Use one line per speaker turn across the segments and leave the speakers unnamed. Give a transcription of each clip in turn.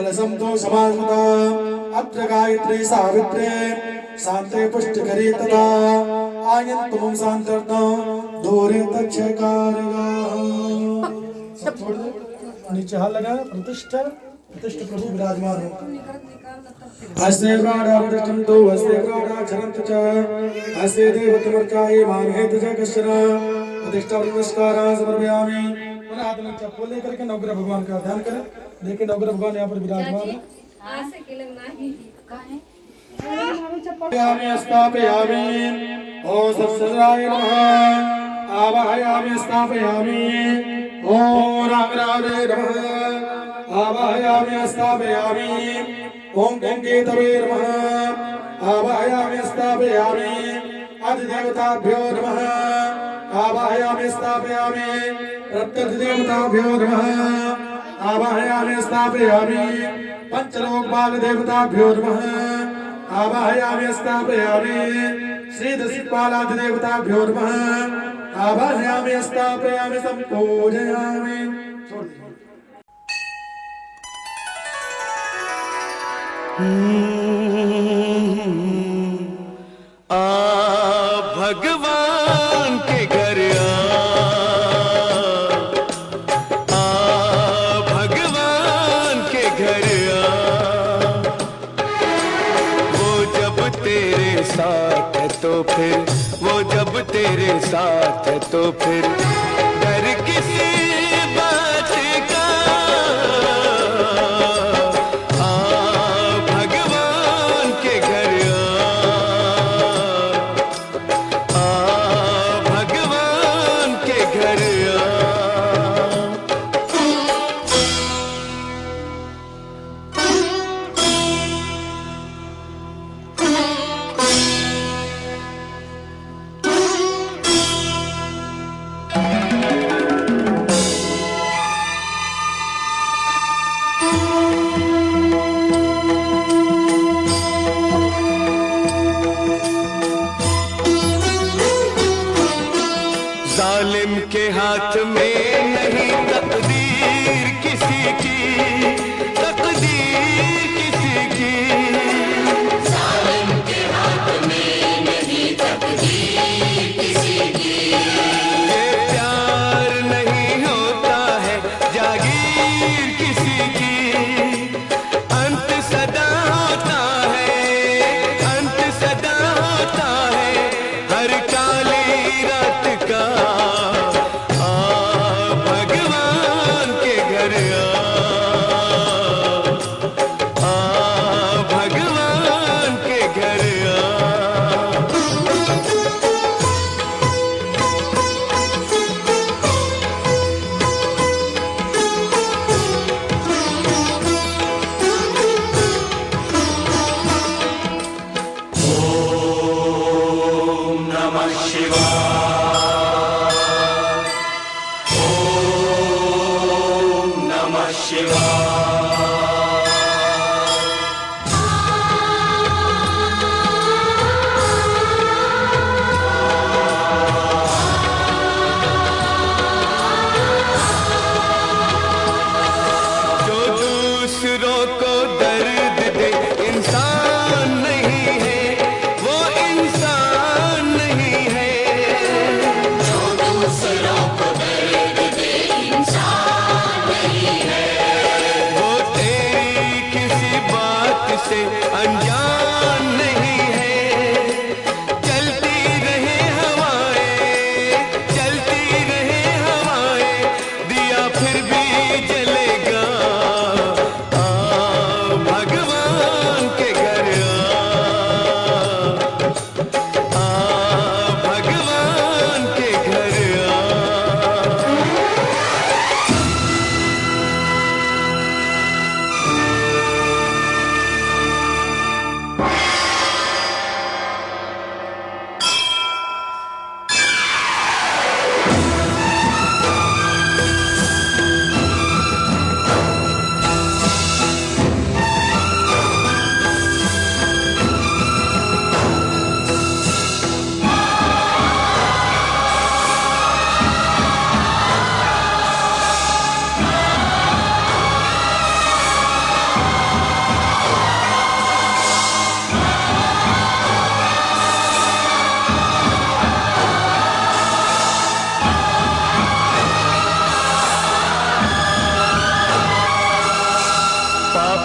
कलशं तो समास्मता अत्र गायत्री सावित्रे शांते पुष्टिकरी तथा आयन्तुं शांतर्तं दूरे तच्छकारगा। सब छोड़ दो, नीचे हाथ लगा प्रतिष्ठा प्रतिष्ठा प्रभु विराजमान हो। हस्ते प्राणावृष्टं तो हस्ते प्राणाचरन्त च हस्ते देवतमर्चाये मामहेत च कश्चन प्रतिष्ठा नमस्कारां समर्पयामि। पुनः हाथ में चप्पल लेकर के नवग्रह भगवान का ध्यान करें। देखिए नवग्रह भगवान यहाँ पर विराजमान है। स्थापयामि ओम सत्सराय नमः आवाहयामि स्थापयामि ओम राम रामे नमः आवाहयामि स्थापयामि ओम गंगेतवे नमः आवाहयामि स्थापयामि अधिदेवताभ्यो नमः आवाहयामि स्थापयामि प्रत्यधिदेवताभ्यो नमः आवाहयामि स्थापयामि पंचलोकपाल देवताभ्यो नमः आवाहयामि स्थापयामि श्री दशपालाधिदेवताभ्यो नमः आवाहयामि स्थापयामि संपूजयामि।
भगवान के घर भगवान के घर वो जब तेरे साथ है तो फिर वो जब तेरे साथ है तो फिर डर किसी बात का। भगवान के घर भगवान के घर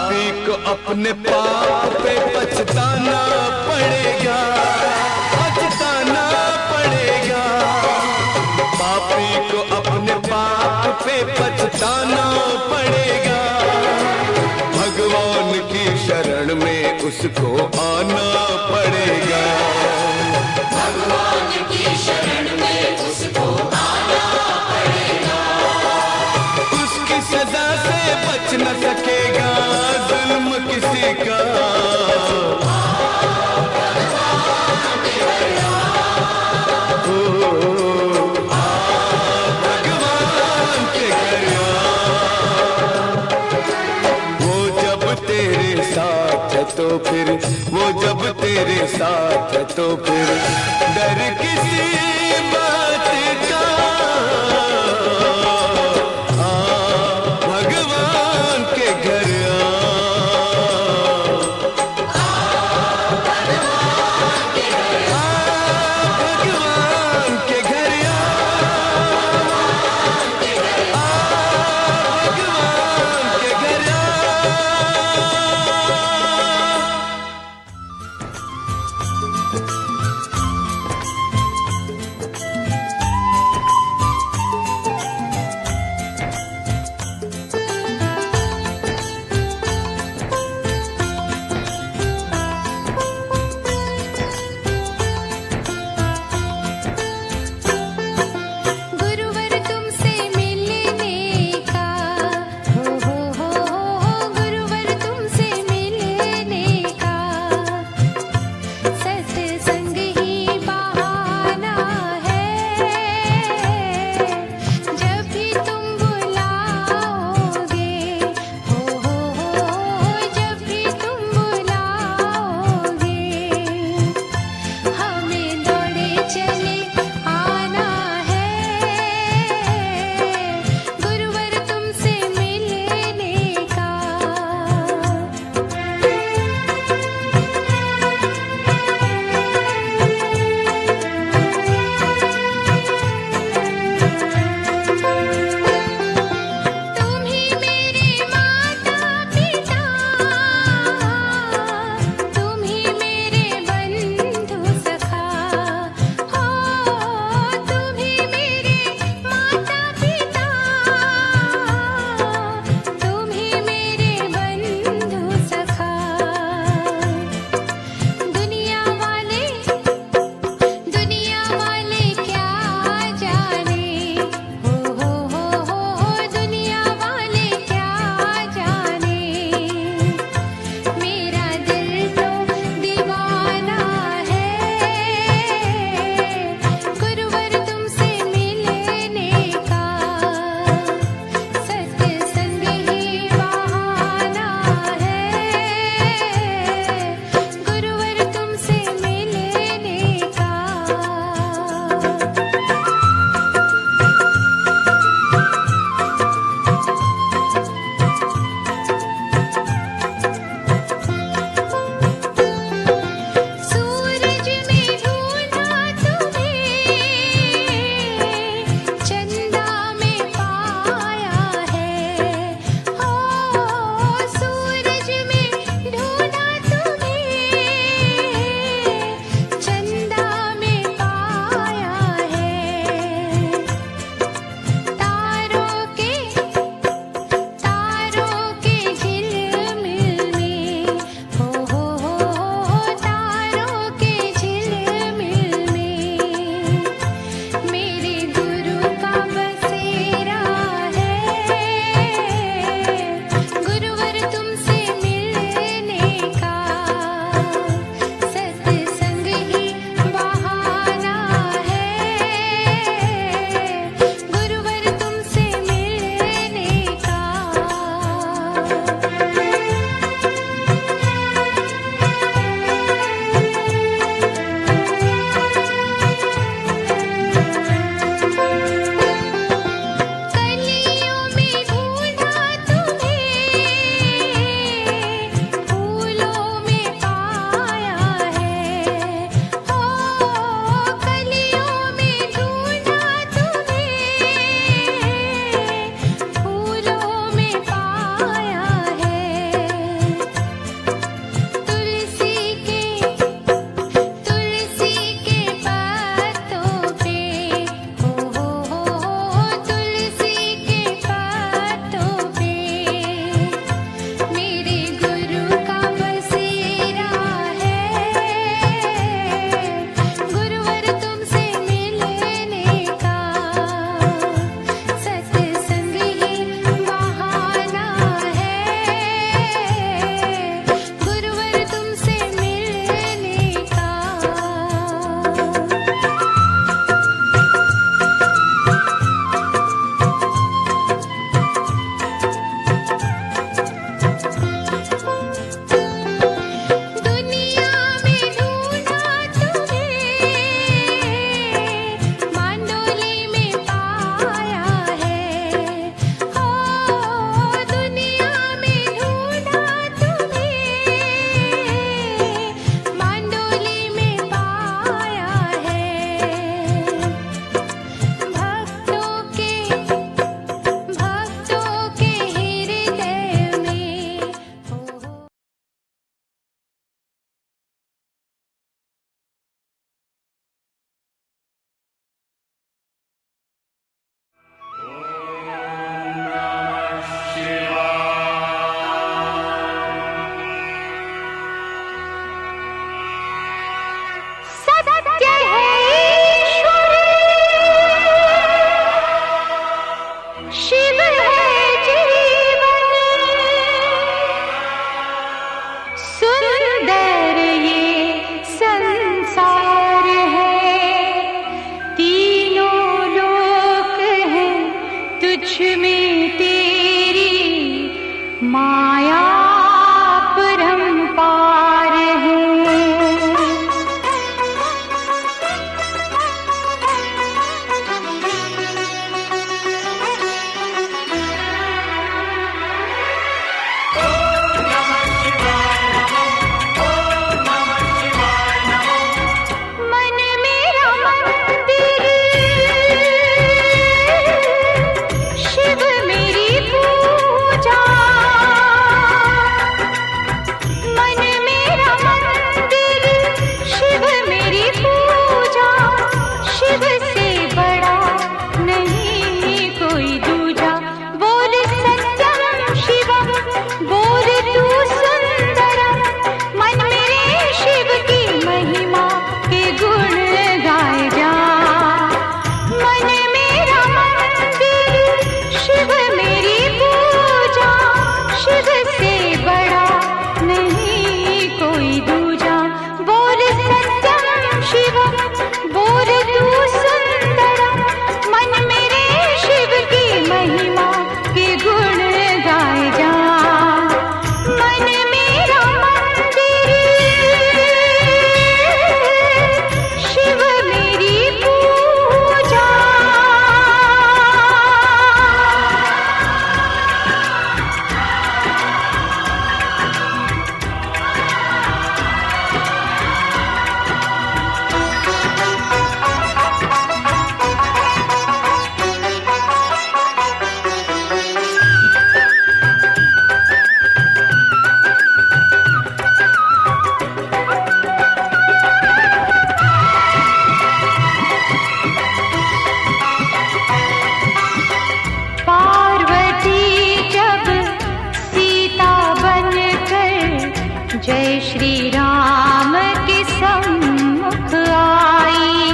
पापी को अपने पाप पे पछताना पड़ेगा, पछताना पड़ेगा। पापी को अपने पाप पे पछताना पड़ेगा। भगवान की शरण में उसको आना पड़ेगा।
भगवान की शरण में उसको आना पड़ेगा।
उसकी सजा से बच न सकेगा जुल्म किसी का। भगवान के घर वो जब तेरे साथ है तो फिर, वो जब तेरे साथ है तो फिर डर किसी बात का। भगवान के घर भगवान के घर भगवान के घर।
माया परंपार है। मन मेरा मंदिर, शिव मेरी पूजा। मन मेरा मंदिर, शिव मेरी पूजा। शिव से बड़ा नहीं कोई दूजा। बोल सत्यम शिवम, बोल तू सुंदरम। मन मेरे शिव की महिमा के गुण गाए जा। मन मेरा मंदिर, शिव मेरी पूजा। शिव से बड़ा नहीं कोई दूजा। बोल सत्यम शिवम, बोल तू सुंदरम। मन मेरे शिव की महिमा के गुण गाए जा। मन मेरा मंदिर, शिव मेरी पूजा। पार्वती जब सीता बनकर जय श्री राम के सम्मुख आई।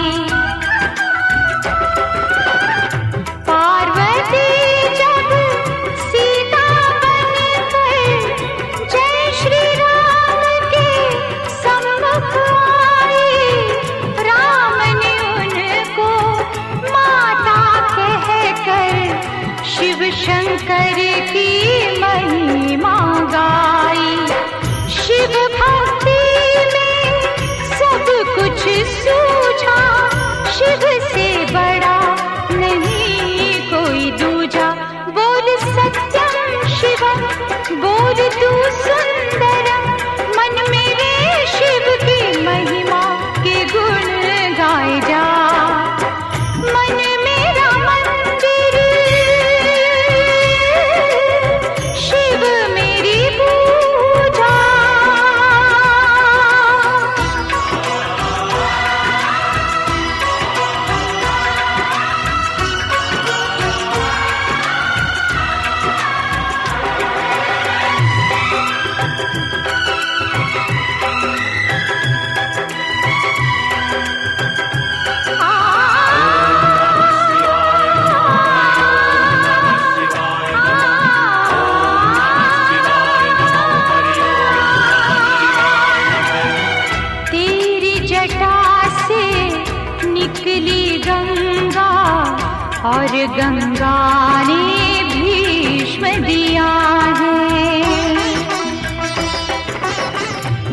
पार्वती जब सीता बनकर जय श्री राम के सम्मुख आई। राम ने उनको माता कहकर शिव शंकर की महिमा गाई। शिव भक्ति में सब कुछ सूझा। शिव से बड़ा नहीं कोई दूजा। बोल सत्यम शिवम, बोल तू सुंदरम। मन मेरे शिव की महिमा के गुण गाए जा। मन मेरा मंदिर, शिव मेरी पूजा। तेरी जटा से निकली गंगा और गंगा ने भीष्म दिया है।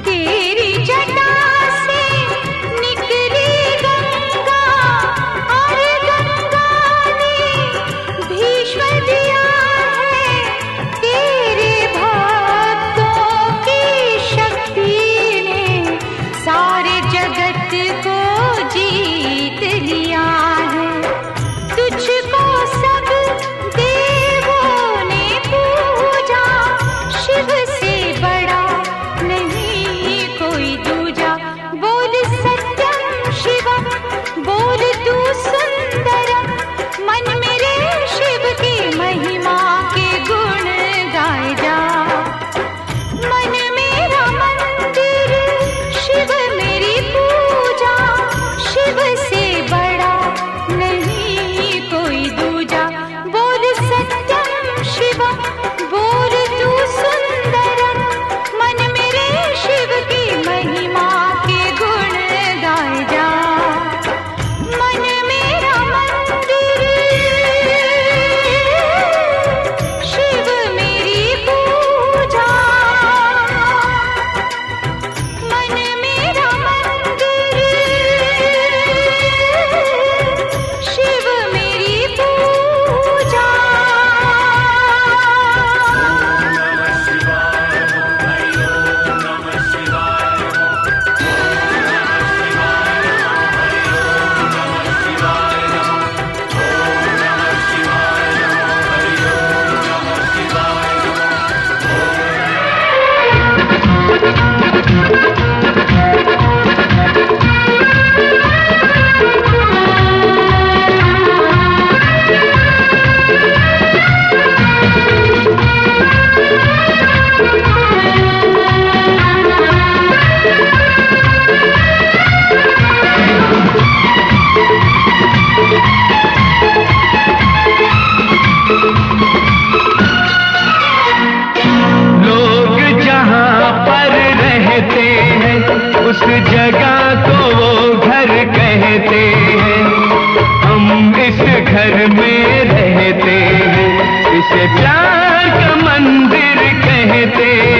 तेरी जटा से निकली गंगा और गंगा ने भीष्म दिया है। तेरे भक्तों की शक्ति ने सारे जगत को जीत लिया है। तुझको सब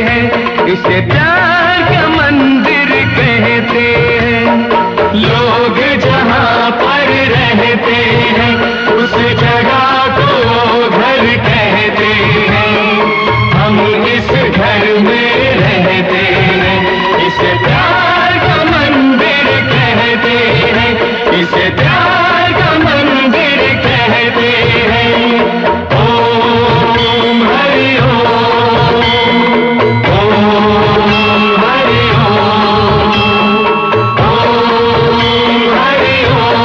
हैं, इसे प्यार का मंदिर कहते हैं। लोग जहाँ पर रहते हैं उस जगह को घर कहते हैं। हम इस घर में रहते हैं, इसे प्यार का मंदिर कहते हैं, इसे प्यार का मंदिर कहते हैं। ओम हरि ओम, ओम हरि ओम, ओम हरि ओम।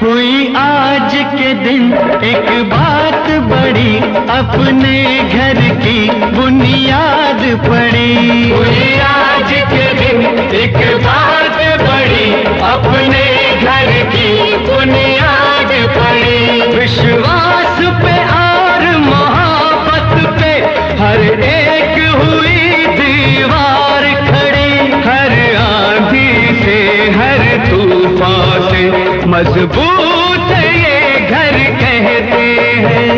हुई आज के दिन एक बात बड़ी, अपने घर की बुनियाद पड़ी। हुई आज के दिन एक बात बड़ी, अपने घर की बुनियाद पड़ी। विश्वास पे और मोहब्बत पे हर एक हुई दीवार खड़ी। हर आंधी से हर तूफान से मजबूत ये घर कहते हैं।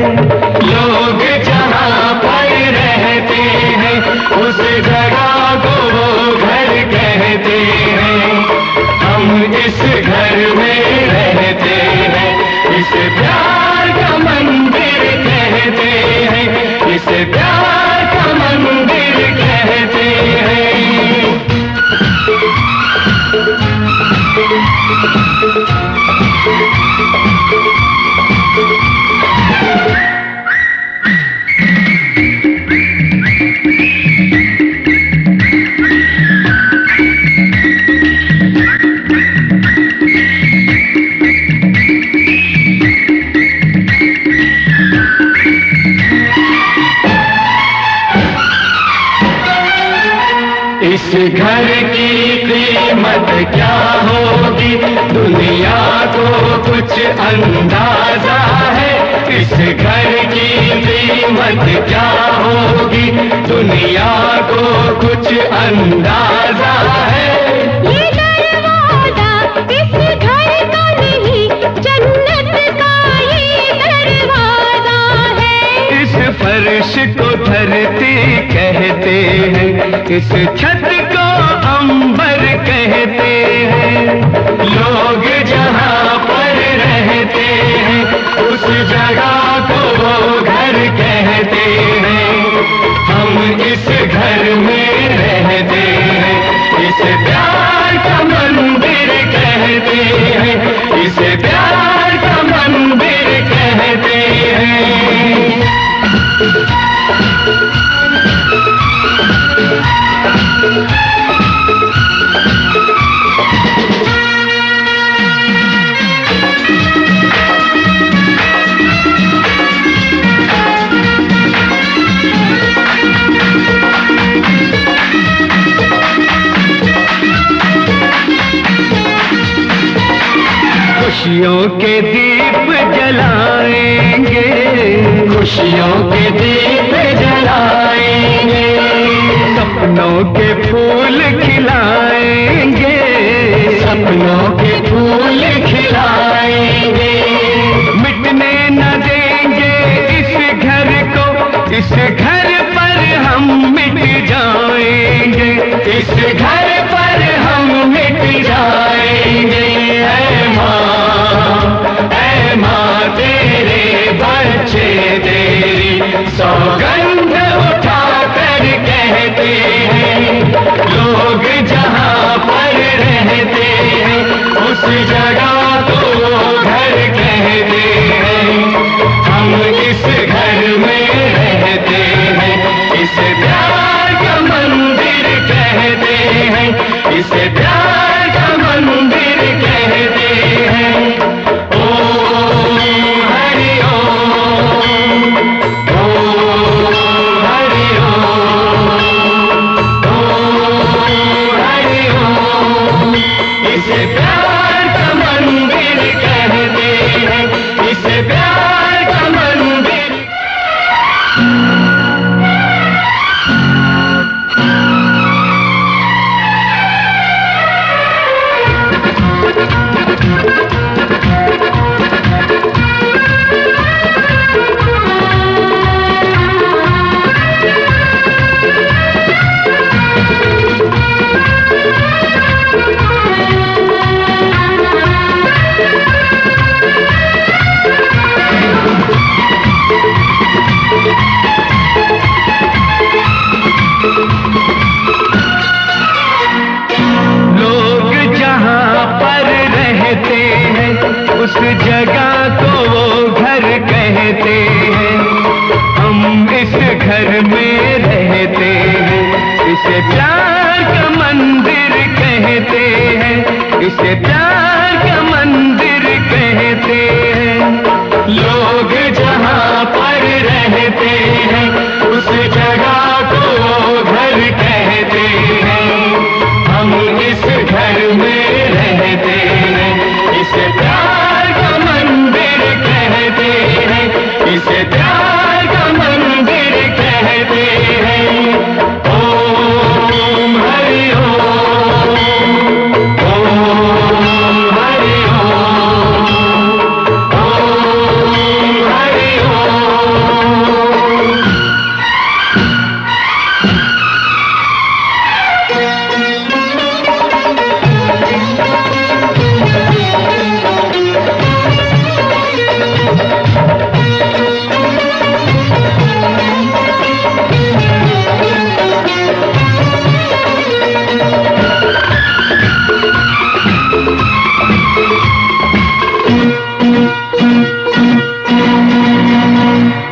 लोग जहाँ पर रहते हैं उस जगह को वो घर कहते हैं। हम इस घर में रहते हैं, इसे प्यार का मंदिर कहते हैं, इसे प्यार का मंदिर कहते हैं। इस घर की कीमत क्या होगी दुनिया को कुछ अंदाजा है। इस घर की कीमत क्या होगी दुनिया को कुछ अंदाजा है।
ये दरवाजा इस घर का नहीं, जन्नत का ये दरवाजा है।
इस फर्श को धरती कहते हैं, इस छत को अंबर कहते हैं। लोग जहाँ पर रहते हैं उस जगह को वो घर कहते हैं। हम इस घर में रहते हैं, इसे प्यार का मंदिर कहते हैं, इसे प्यार का मंदिर कहते हैं। खुशियों के दीप जलाएंगे, खुशियों के दीप जलाएंगे। सपनों के फूल खिलाएंगे, सपनों के फूल खिलाएंगे। मिटने न देंगे इस घर को, इस घर पर हम मिट जाएंगे, इस घर पर हम मिट जाएंगे। ऐ माँ तेरे बच्चे तेरी सौगंध उठा कर कहते हैं। लोग जहाँ पर रहते हैं उस जगह को घर कहते हैं। हम इस घर में रहते हैं, इसे प्यार का मंदिर कहते हैं, इसे प्यार का मंदिर कहते हैं। ओम हरि ओम, ओम हरि ओम, इसे प्यार का मंदिर कहते हैं, इसे प्यार का मंदिर कहते हैं। लोग जहाँ पर रहते हैं उस जगह को घर कहते हैं। हम इस घर में रहते हैं, इसे प्यार का मंदिर कहते हैं, इसे प्यार का मंदिर कहते हैं। ओम हरि ओम, ओम हरि ओम, ओम हरि ओम।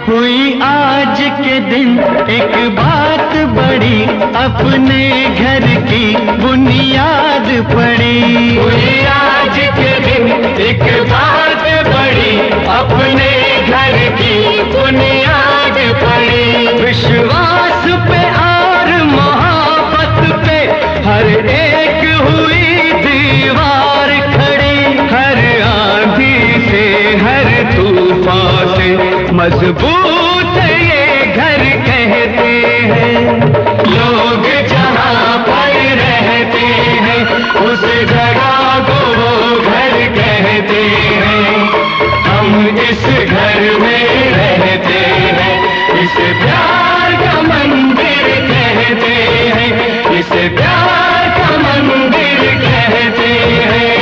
हुई आज के दिन एक बात बड़ी, अपने घर की बुनियाद पड़ी। हुई आज के दिन एक बात बड़ी, अपने घर की बुनियाद पड़ी। विश्वास पे और मोहब्बत पे हर एक हुई दीवार खड़ी। हर आंधी से हर तूफान से मजबूत ये घर कहते हैं। लोग जहाँ पर रहते हैं उस जगह को वो घर कहते हैं। हम इस घर में रहते हैं, इसे प्यार का मंदिर कहते हैं, इसे प्यार का मंदिर कहते हैं।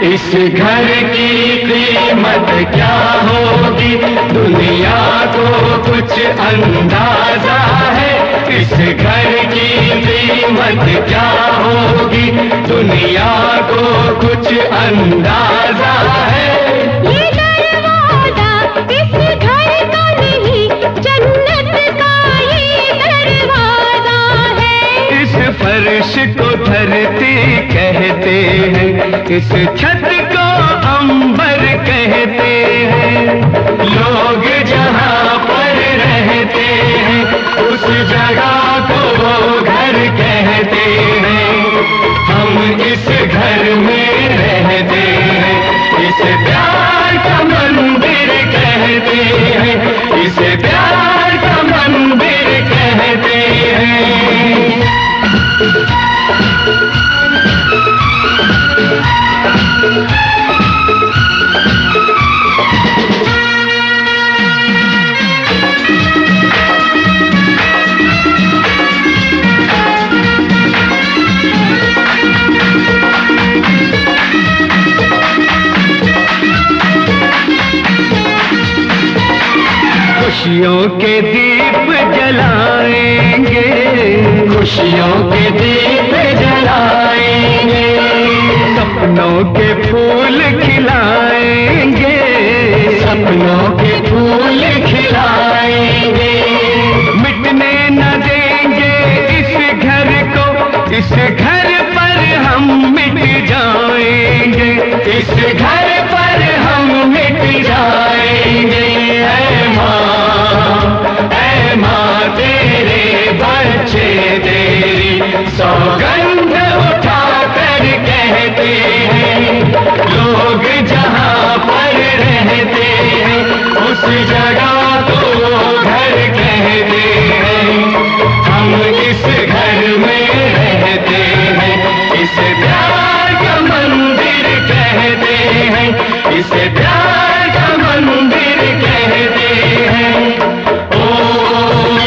इस घर की कीमत क्या होगी दुनिया को कुछ अंदाजा है। इस घर की कीमत क्या होगी दुनिया को कुछ अंदाजा है।
ये दरवाजा इस घर का नहीं, जन्नत का ये दरवाजा है।
इस फर्श को धरती कहते हैं, इस छत को अंबर कहते हैं। लोग जहाँ पर रहते हैं उस जगह को वो घर कहते हैं। हम इस घर में रहते हैं, इसे प्यार का मंदिर कहते हैं, इसे प्यार का मंदिर कहते हैं। खुशियों के दीप जलाएंगे, खुशियों के दीप जलाएंगे। सपनों के फूल खिलाएंगे, सपनों के फूल खिलाएंगे। मिटने न देंगे इस घर को, इस घर पर हम मिट जाएंगे, इस घर पर हम मिट जाएंगे। ऐ माँ तेरे बच्चे तेरी सौगंध उठा कर कहते हैं। लोग जहाँ पर रहते हैं उस जगह को घर कहते हैं। हम इस घर में रहते हैं, इसे प्यार का मंदिर कहते हैं, इसे प्यार का मंदिर कहते हैं। ओम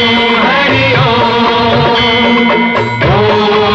हरि ओम, ओम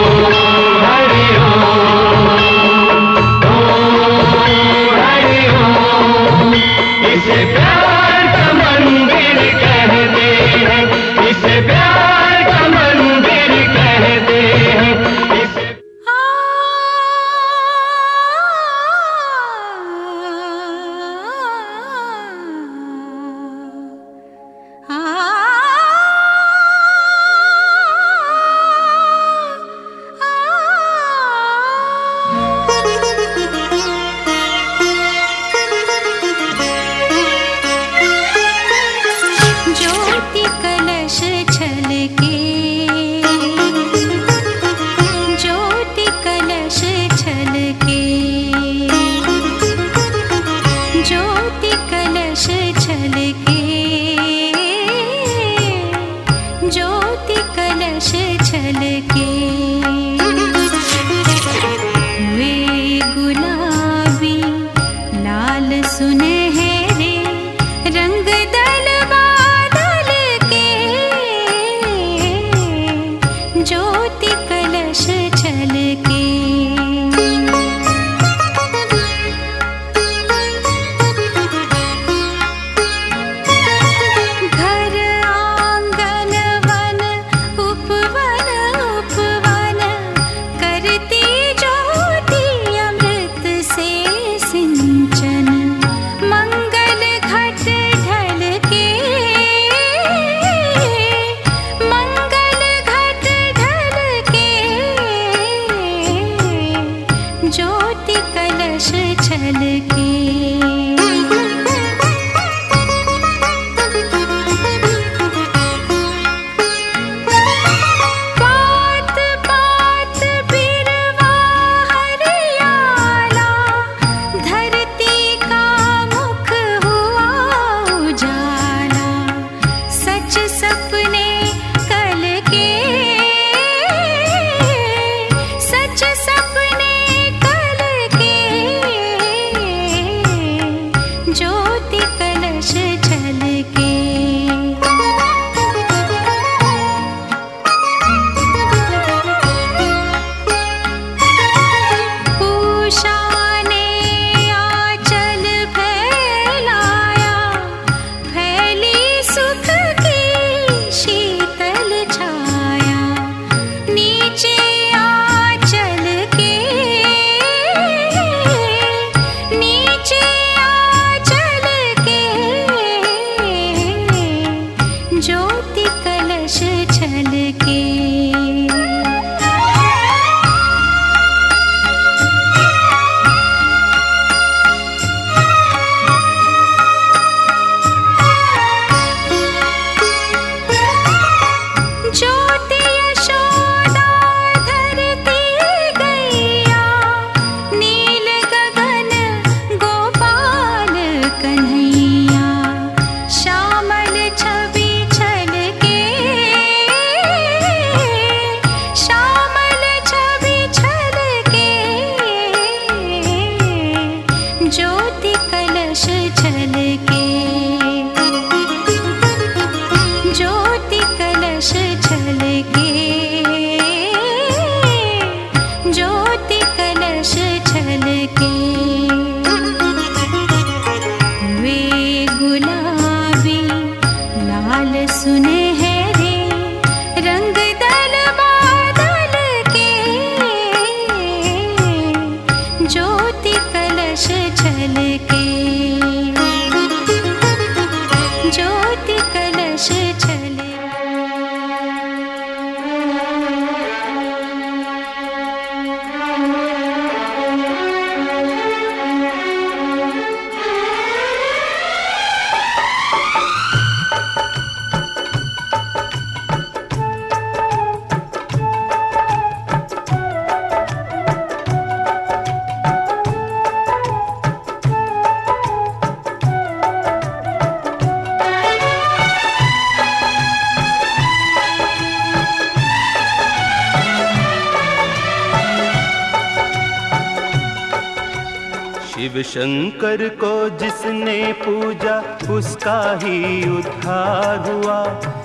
शिव शंकर को जिसने पूजा उसका ही उद्धार हुआ।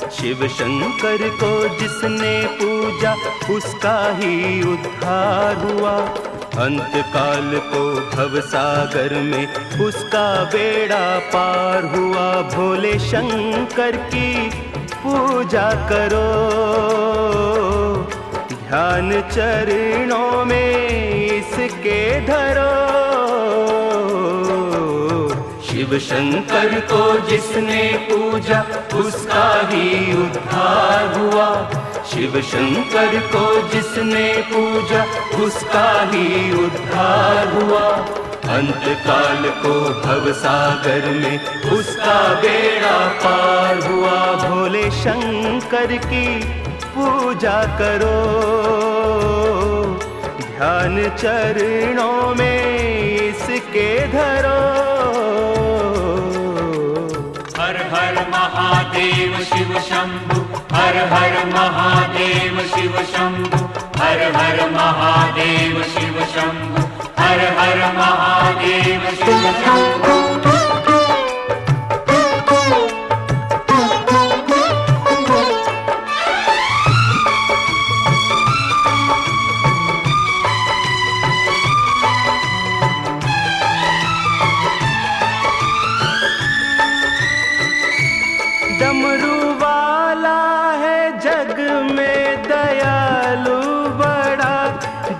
शिव शंकर को जिसने पूजा उसका ही उद्धार हुआ। अंत काल को भव सागर में उसका बेड़ा पार हुआ। भोले शंकर की पूजा करो, ध्यान चरणों में इसके धरो। शिव शंकर को जिसने पूजा उसका ही उद्धार हुआ। शिव शंकर को जिसने पूजा उसका ही उद्धार हुआ। अंत काल को भव सागर में उसका बेड़ा पार हुआ। भोले शंकर की पूजा करो, ध्यान चरणों में इसके धरो।
हर हर महादेव शिव शंभु, हर हर महादेव शिव शंभु, हर हर महादेव शिव शंभु, हर हर महादेव शिव शंभु।
डमरू वाला है जग में दयालु बड़ा,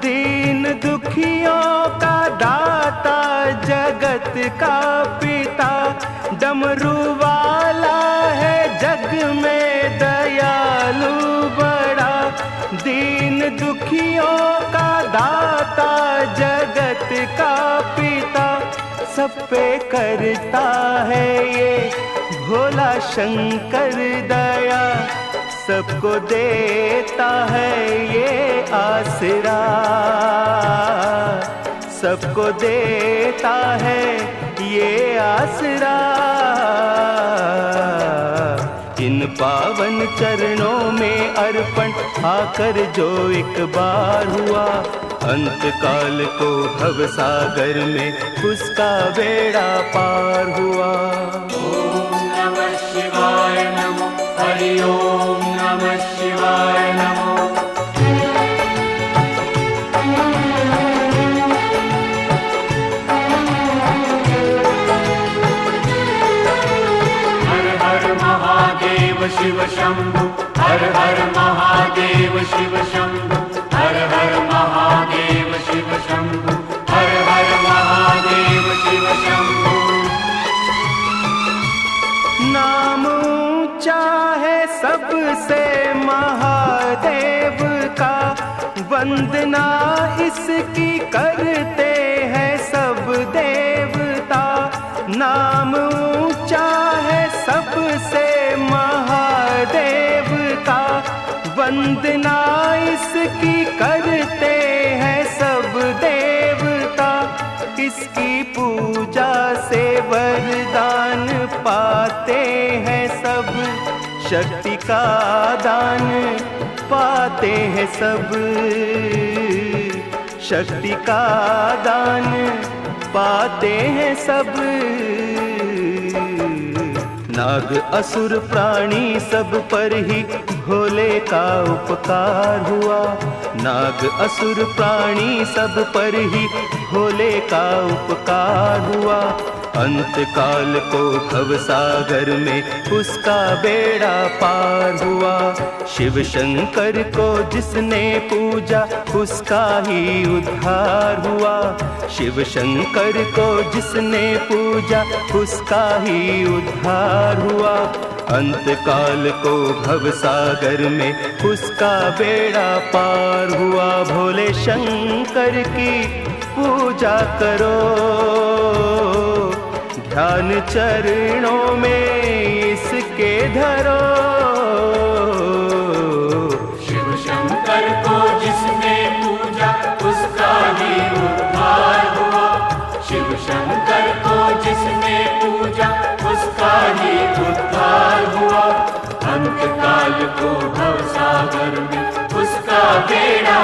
दीन दुखियों का दाता जगत का पिता। डमरू वाला है जग में दयालु बड़ा, दीन दुखियों का दाता जगत का पिता। सब पे करता है ये भोला शंकर दया, सबको देता है ये आसरा, सबको देता है ये आसरा। इन पावन चरणों में अर्पण आकर जो एक बार हुआ। अंत काल को भव सागर में उसका बेड़ा पार हुआ।
शिवाय नमो, हरि ओम नमः शिवाय नमो। हर हर महादेव शिव शंभु, हर हर महादेव शिव शंभु, हर हर महादेव शिव शंभु, हर हर महादेव शिव शंभु।
नाम ऊंचा है सबसे महादेव का, वंदना इसकी करते हैं सब देवता। नाम ऊंचा है सबसे महादेव का, वंदना इसकी करते हैं सब देवता। इसकी पूजा से वरदान पाते हैं सब, शक्ति का दान पाते हैं सब, शक्ति का दान पाते हैं सब। नाग असुर प्राणी सब पर ही भोले का उपकार हुआ। नाग असुर प्राणी सब पर ही भोले का उपकार हुआ। अंत काल को भव सागर में उसका बेड़ा पार हुआ। शिव शंकर को जिसने पूजा उसका ही उद्धार हुआ। शिव शंकर को जिसने पूजा उसका ही उद्धार हुआ। अंत काल को भव सागर में उसका बेड़ा पार हुआ। भोले शंकर की पूजा करो, ध्यान चरणों में इसके धरो।
शिव शंकर को जिसने पूजा उसका ही उद्धार हुआ। शिव शंकर को जिसने पूजा उसका ही उद्धार हुआ। अंत काल को भव सागर में उसका बेड़ा